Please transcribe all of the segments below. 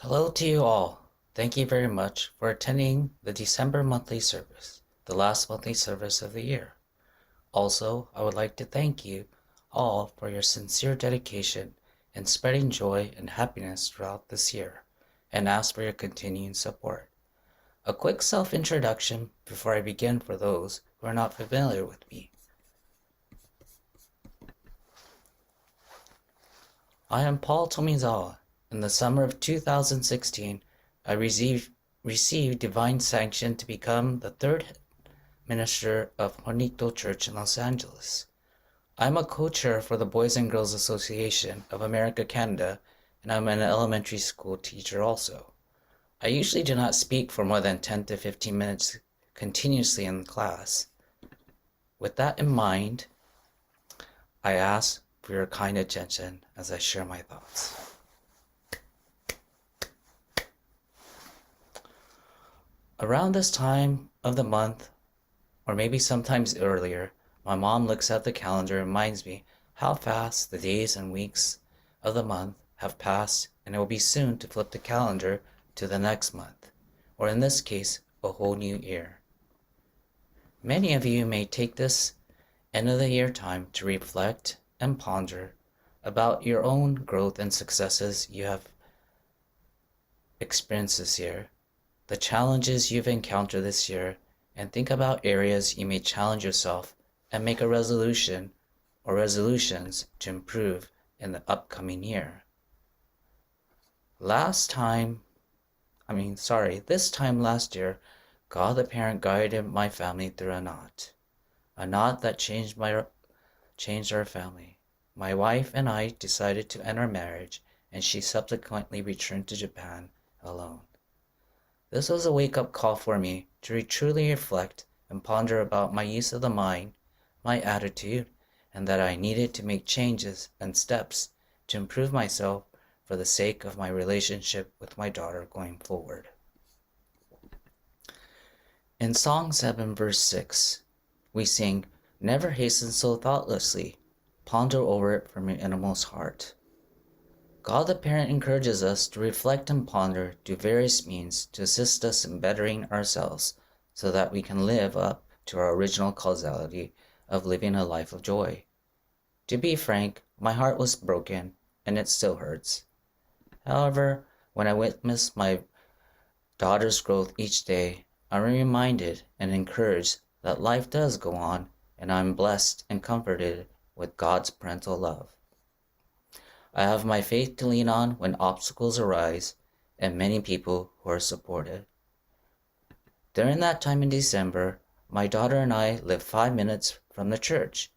Hello to you all. Thank you very much for attending the December monthly service, the last monthly service of the year. Also, I would like to thank you all for your sincere dedication in spreading joy and happiness throughout this year, and ask for your continuing support. A quick self-introduction before I begin for those who are not familiar with me. I am Paul Tomizawa. In the summer of 2016, I received divine sanction to become the third minister of Honrikuto Church in Los Angeles. I'm a co-chair for the Boys and Girls Association of America, Canada, and I'm an elementary school teacher also. I usually do not speak for more than 10 to 15 minutes continuously in class. With that in mind, I ask for your kind attention as I share my thoughts. Around this time of the month, or maybe sometimes earlier, my mom looks at the calendar and reminds me how fast the days and weeks of the month have passed, and it will be soon to flip the calendar to the next month, or in this case, a whole new year. Many of you may take this end of the year time to reflect and ponder about your own growth and successes you have experienced this year, the challenges you've encountered this year, and think about areas you may challenge yourself and make a resolution or resolutions to improve in the upcoming year. This time last year, God the Parent guided my family through a knot that changed our family. My wife and I decided to end our marriage, and she subsequently returned to Japan alone. This was a wake-up call for me to truly reflect and ponder about my use of the mind, my attitude, and that I needed to make changes and steps to improve myself for the sake of my relationship with my daughter going forward. In Song 7, verse 6, we sing, "Never hasten so thoughtlessly, ponder over it from your innermost heart." God the Parent encourages us to reflect and ponder through various means to assist us in bettering ourselves so that we can live up to our original causality of living a life of joy. To be frank, my heart was broken and it still hurts. However, when I witness my daughter's growth each day, I'm reminded and encouraged that life does go on, and I'm blessed and comforted with God's parental love. I have my faith to lean on when obstacles arise, and many people who are supportive. During that time in December, my daughter and I lived 5 minutes from the church.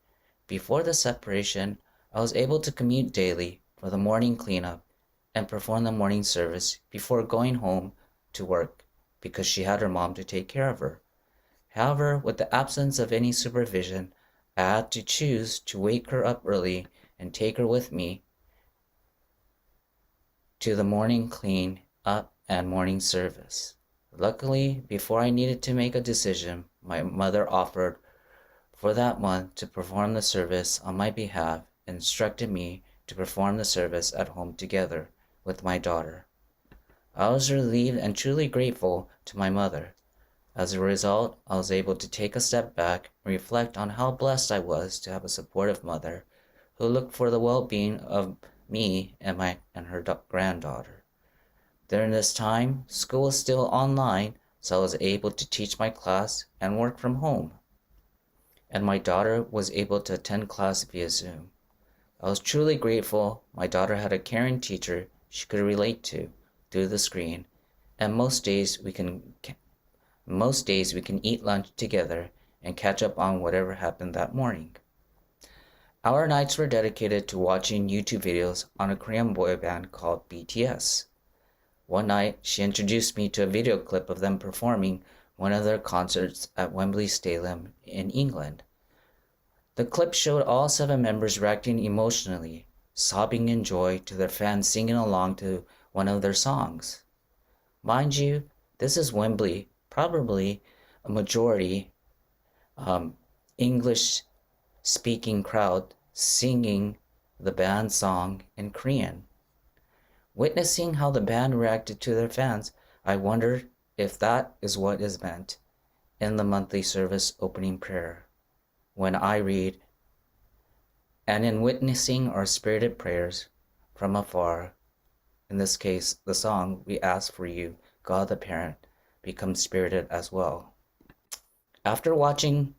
Before the separation, I was able to commute daily for the morning cleanup and perform the morning service before going home to work because she had her mom to take care of her. However, with the absence of any supervision, I had to choose to wake her up early and take her with me to the morning clean up and morning service. Luckily, before I needed to make a decision, my mother offered for that month to perform the service on my behalf and instructed me to perform the service at home together with my daughter. I was relieved and truly grateful to my mother. As a result, I was able to take a step back and reflect on how blessed I was to have a supportive mother who looked for the well-being of me and her granddaughter. During this time, school was still online, so I was able to teach my class and work from home. And my daughter was able to attend class via Zoom. I was truly grateful my daughter had a caring teacher she could relate to through the screen, and most days we can eat lunch together and catch up on whatever happened that morning. Our nights were dedicated to watching YouTube videos on a Korean boy band called BTS. One night, she introduced me to a video clip of them performing one of their concerts at Wembley Stadium in England. The clip showed all 7 members reacting emotionally, sobbing in joy to their fans singing along to one of their songs. Mind you, this is Wembley, probably a majority English-speaking crowd singing the band song in Korean. Witnessing how the band reacted to their fans, I wondered if that is what is meant in the monthly service opening prayer when I read, "And in witnessing our spirited prayers from afar," in this case, the song, "we ask for you, God the Parent, become spirited as well." After watching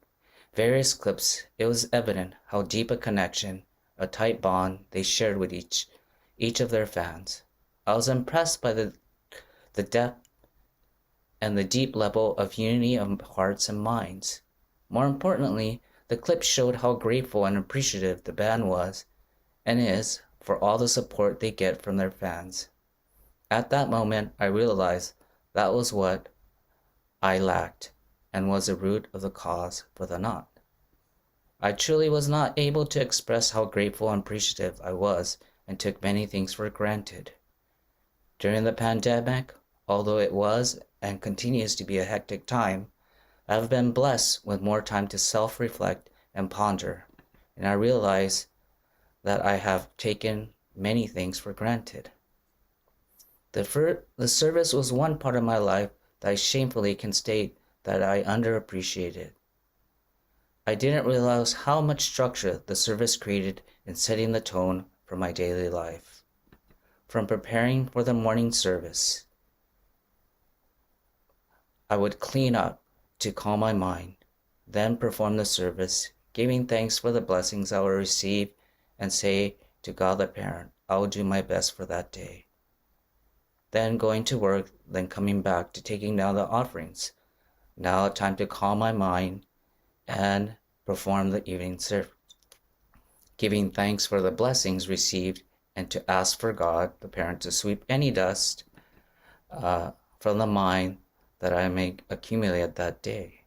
various clips, it was evident how deep a connection, a tight bond they shared with each of their fans. I was impressed by the depth and the deep level of unity of hearts and minds. More importantly, the clips showed how grateful and appreciative the band was and is for all the support they get from their fans. At that moment, I realized that was what I lacked and was the root of the cause for the knot. I truly was not able to express how grateful and appreciative I was and took many things for granted. During the pandemic, although it was and continues to be a hectic time, I have been blessed with more time to self-reflect and ponder, and I realize that I have taken many things for granted. The service was one part of my life that I shamefully can state that I underappreciated. I didn't realize how much structure the service created in setting the tone for my daily life. From preparing for the morning service, I would clean up to calm my mind, then perform the service, giving thanks for the blessings I will receive, and say to God the Parent, I will do my best for that day. Then going to work, then coming back to taking down the offerings. Now time to calm my mind and perform the evening service, giving thanks for the blessings received and to ask for God, the Parent, to sweep any dust from the mind that I may accumulate that day.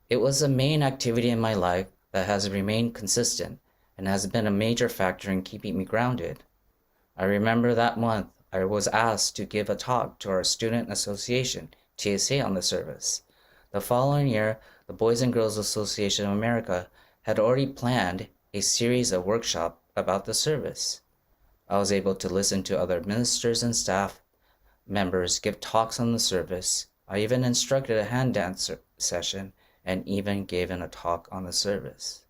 It was the main activity in my life that has remained consistent and has been a major factor in keeping me grounded. I remember that month I was asked to give a talk to our Student Association, TSA, on the service. The following year, the Boys and Girls Association of America had already planned a series of workshops about the service. I was able to listen to other ministers and staff members give talks on the service. I even instructed a hand dance session and even gave a talk on the service.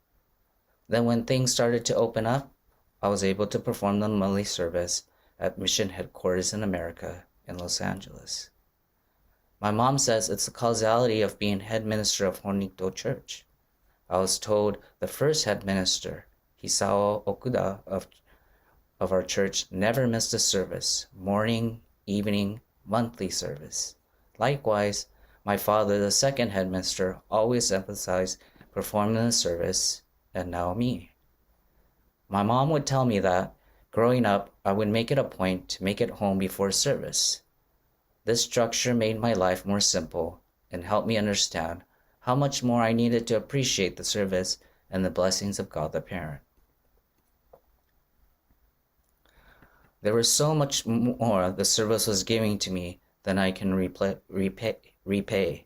Then when things started to open up, I was able to perform the monthly service at Mission Headquarters in America in Los Angeles. My mom says it's the causality of being head minister of Honrikuto Church. I was told the first head minister, Hisao Okuda of our church, never missed a service, morning, evening, monthly service. Likewise, my father, the second head minister, always emphasized performing the service, and now me. My mom would tell me that, growing up, I would make it a point to make it home before service. This structure made my life more simple and helped me understand how much more I needed to appreciate the service and the blessings of God the Parent. There was so much more the service was giving to me than I can repay.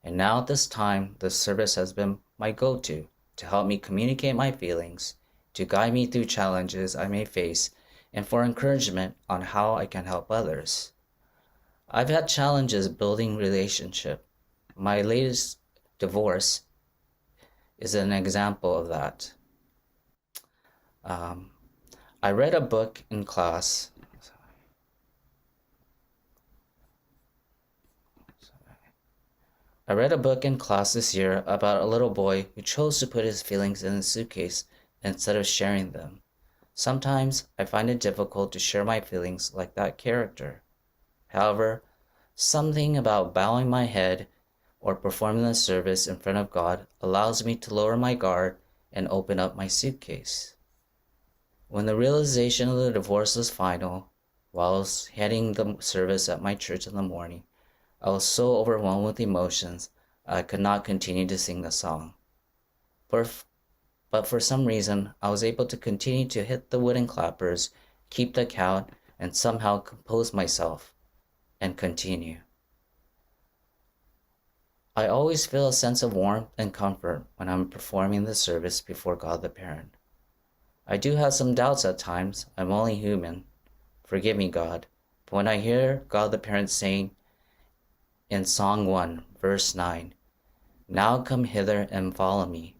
And now at this time, the service has been my go-to to help me communicate my feelings, to guide me through challenges I may face, and for encouragement on how I can help others. I've had challenges building relationship. My latest divorce is an example of that. I read a book in class. I read a book in class this year about a little boy who chose to put his feelings in a suitcase instead of sharing them. Sometimes I find it difficult to share my feelings like that character. However, something about bowing my head or performing the service in front of God allows me to lower my guard and open up my suitcase. When the realization of the divorce was final, while I was heading the service at my church in the morning, I was so overwhelmed with emotions I could not continue to sing the song. But for some reason, I was able to continue to hit the wooden clappers, keep the count, and somehow compose myself and continue. I always feel a sense of warmth and comfort when I'm performing the service before God the Parent. I do have some doubts at times. I'm only human. Forgive me, God. But when I hear God the Parent saying in Song 1, verse 9, "Now come hither and follow me,"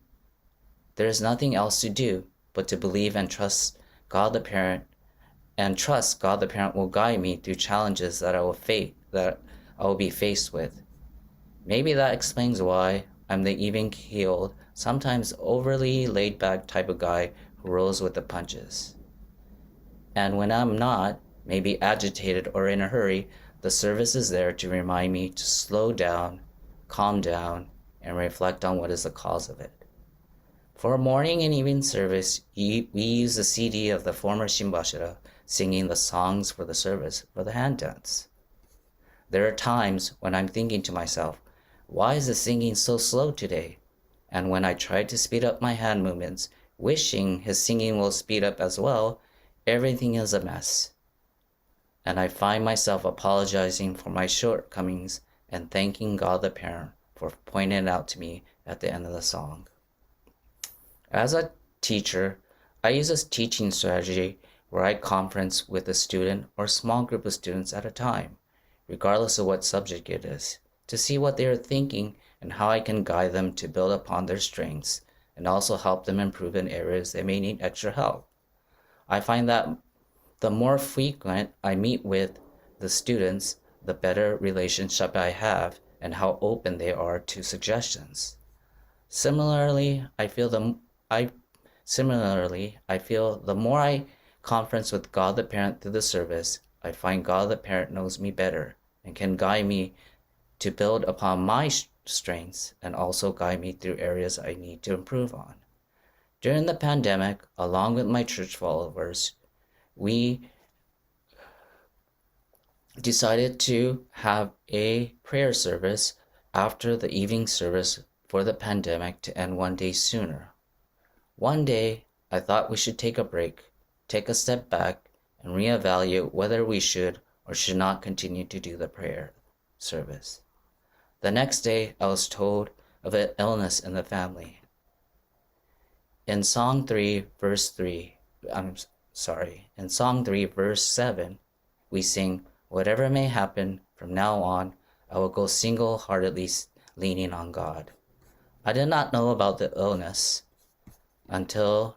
there is nothing else to do but to believe and trust God the Parent, and trust God the Parent will guide me through challenges that I will be faced with. Maybe that explains why I'm the even-keeled, sometimes overly laid-back type of guy who rolls with the punches. And when I'm not, maybe agitated or in a hurry, the service is there to remind me to slow down, calm down, and reflect on what is the cause of it. For morning and evening service, we use the CD of the former Shimbashira singing the songs for the service for the hand dance. There are times when I'm thinking to myself, why is the singing so slow today? And when I try to speed up my hand movements, wishing his singing will speed up as well, everything is a mess. And I find myself apologizing for my shortcomings and thanking God the Parent for pointing it out to me at the end of the song. As a teacher, I use a teaching strategy where I conference with a student or small group of students at a time, regardless of what subject it is, to see what they are thinking and how I can guide them to build upon their strengths and also help them improve in areas they may need extra help. I find that the more frequent I meet with the students, the better relationship I have and how open they are to suggestions. Similarly, I feel the more I conference with God the Parent through the service, I find God the Parent knows me better and can guide me to build upon my strengths and also guide me through areas I need to improve on. During the pandemic, along with my church followers, we decided to have a prayer service after the evening service for the pandemic to end one day sooner. One day, I thought we should take a break, take a step back, and reevaluate whether we should or should not continue to do the prayer service. The next day, I was told of an illness in the family. In Song 3, verse 7, we sing, "Whatever may happen, from now on, I will go single-heartedly leaning on God." I did not know about the illness until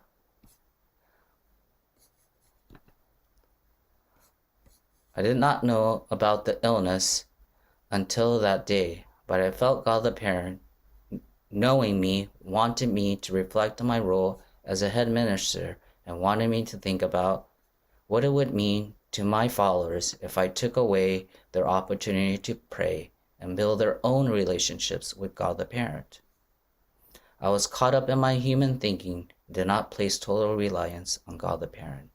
that day, but I felt God the Parent, knowing me, wanted me to reflect on my role as a head minister and wanted me to think about what it would mean to my followers if I took away their opportunity to pray and build their own relationships with God the Parent. I was caught up in my human thinking and did not place total reliance on God the Parent.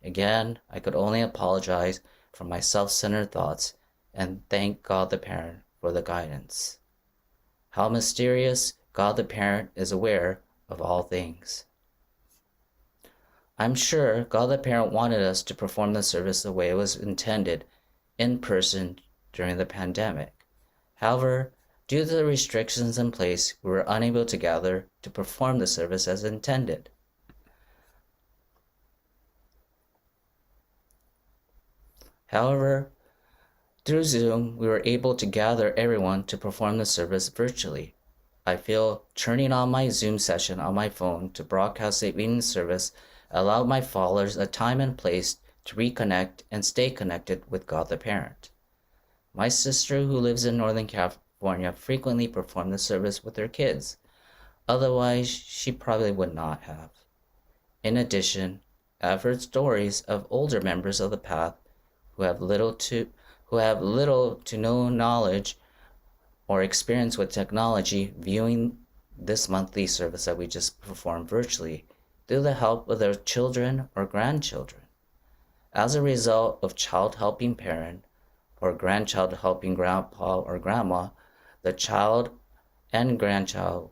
Again, I could only apologize for my self-centered thoughts and thank God the Parent for the guidance. How mysterious God the Parent is aware of all things. I'm sure God the Parent wanted us to perform the service the way it was intended, in person during the pandemic. However, due to the restrictions in place, we were unable to gather to perform the service as intended. However, through Zoom, we were able to gather everyone to perform the service virtually. I feel turning on my Zoom session on my phone to broadcast the evening service allowed my followers a time and place to reconnect and stay connected with God the Parent. My sister, who lives in Northern California, frequently performed the service with her kids. Otherwise, she probably would not have. In addition, I've heard stories of older members of the path who have little to no knowledge or experience with technology viewing this monthly service that we just performed virtually through the help of their children or grandchildren. As a result of child helping parent or grandchild helping grandpa or grandma, the child and grandchild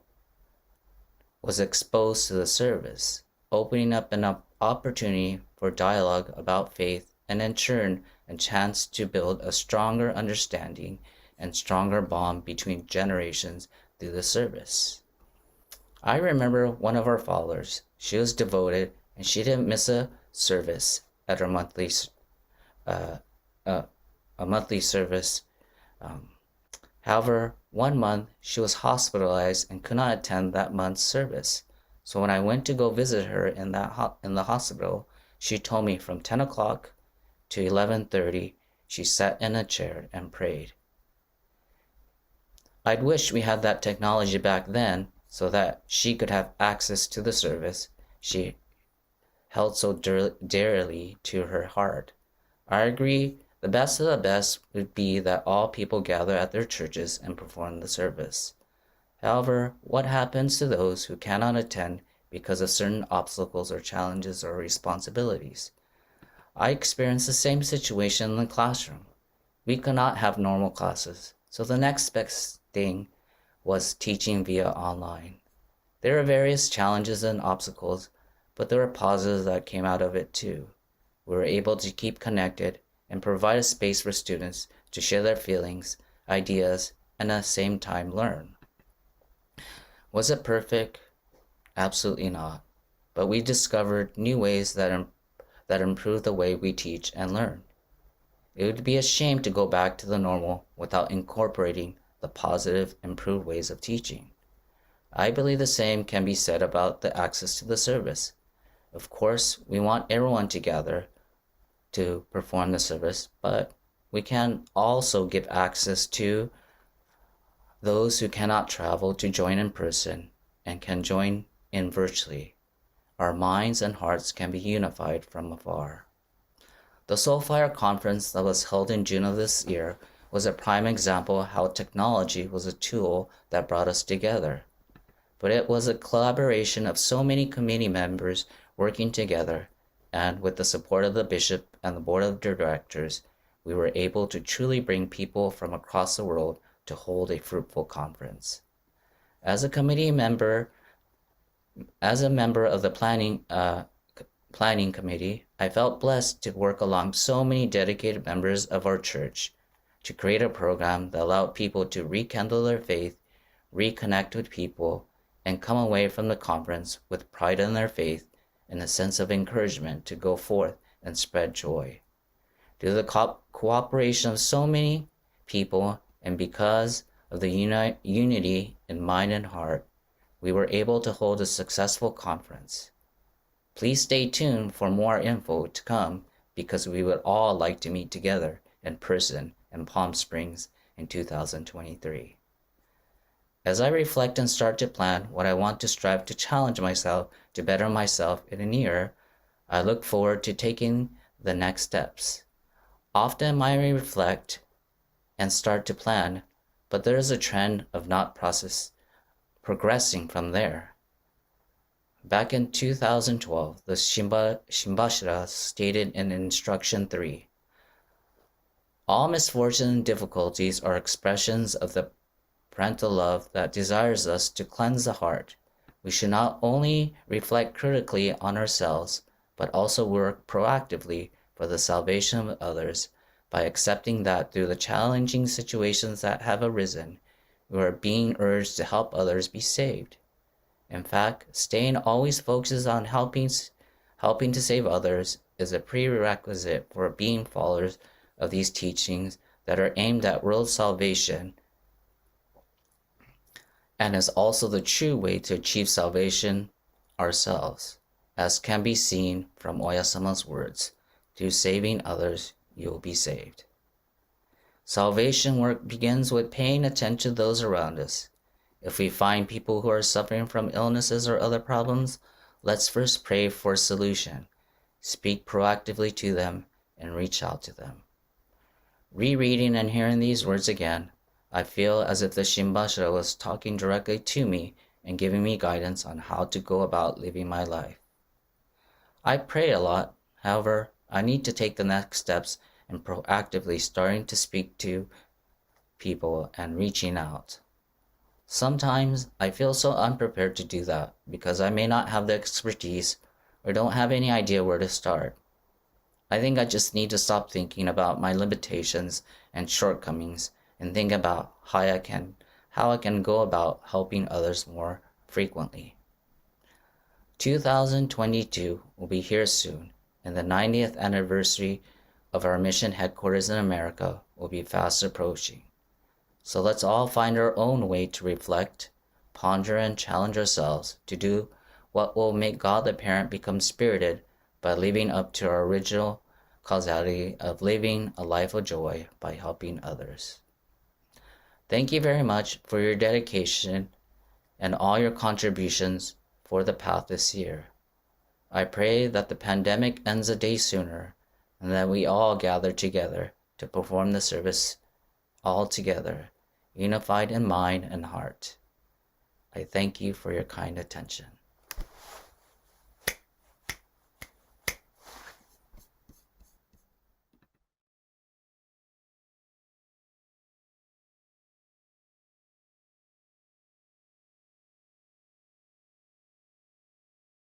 was exposed to the service, opening up an opportunity for dialogue about faith and in turn a chance to build a stronger understanding and stronger bond between generations through the service. I remember one of our followers. She was devoted and she didn't miss a service at her monthly uh, uh, a monthly service. However, one month she was hospitalized and could not attend that month's service. So when I went to go visit her in the hospital, she told me from 10 o'clock to 11:30 she sat in a chair and prayed. I'd wish we had that technology back then so that she could have access to the service she held so dearly to her heart. I agree, the best of the best would be that all people gather at their churches and perform the service. However, what happens to those who cannot attend because of certain obstacles or challenges or responsibilities? I experienced the same situation in the classroom. We could not have normal classes, so the next best thing was teaching via online. There are various challenges and obstacles, but there were positives that came out of it too. We were able to keep connected and provide a space for students to share their feelings, ideas, and at the same time learn. Was it perfect? Absolutely not. But we discovered new ways that improve the way we teach and learn. It would be a shame to go back to the normal without incorporating the positive, improved ways of teaching. I believe the same can be said about the access to the service. Of course, we want everyone to gather to perform the service, but we can also give access to those who cannot travel to join in person and can join in virtually. Our minds and hearts can be unified from afar. The Soulfire Conference that was held in June of this year was a prime example of how technology was a tool that brought us together. But it was a collaboration of so many committee members working together, and with the support of the bishop and the board of directors, we were able to truly bring people from across the world to hold a fruitful conference. As a member of the planning committee, I felt blessed to work along so many dedicated members of our church to create a program that allowed people to rekindle their faith, reconnect with people, and come away from the conference with pride in their faith and a sense of encouragement to go forth and spread joy. Due to the cooperation of so many people and because of the unity in mind and heart, we were able to hold a successful conference. Please stay tuned for more info to come because we would all like to meet together in person in Palm Springs in 2023. As I reflect and start to plan what I want to strive to challenge myself to better myself in a year, I look forward to taking the next steps. Often I reflect and start to plan, but there is a trend of not progressing from there. Back in 2012, the Shimbashira stated in Instruction 3, all misfortune and difficulties are expressions of the parental love that desires us to cleanse the heart. We should not only reflect critically on ourselves, but also work proactively for the salvation of others by accepting that through the challenging situations that have arisen, we are being urged to help others be saved. In fact, staying always focused on helping to save others is a prerequisite for being followers of these teachings that are aimed at world salvation, and is also the true way to achieve salvation ourselves, as can be seen from Oyasama's words, through saving others, you will be saved. Salvation work begins with paying attention to those around us. If we find people who are suffering from illnesses or other problems, let's first pray for a solution, speak proactively to them, and reach out to them. Rereading and hearing these words again, I feel as if the Shimbashira was talking directly to me and giving me guidance on how to go about living my life. I pray a lot, however, I need to take the next steps and proactively starting to speak to people and reaching out. Sometimes I feel so unprepared to do that because I may not have the expertise or don't have any idea where to start. I think I just need to stop thinking about my limitations and shortcomings and think about how I can go about helping others more frequently. 2022 will be here soon, and the 90th anniversary of our mission headquarters in America will be fast approaching. So let's all find our own way to reflect, ponder, and challenge ourselves to do what will make God the Parent become spirited by living up to our original causality of living a life of joy by helping others. Thank you very much for your dedication and all your contributions for the path this year. I pray that the pandemic ends a day sooner and that we all gather together to perform the service all together, unified in mind and heart. I thank you for your kind attention.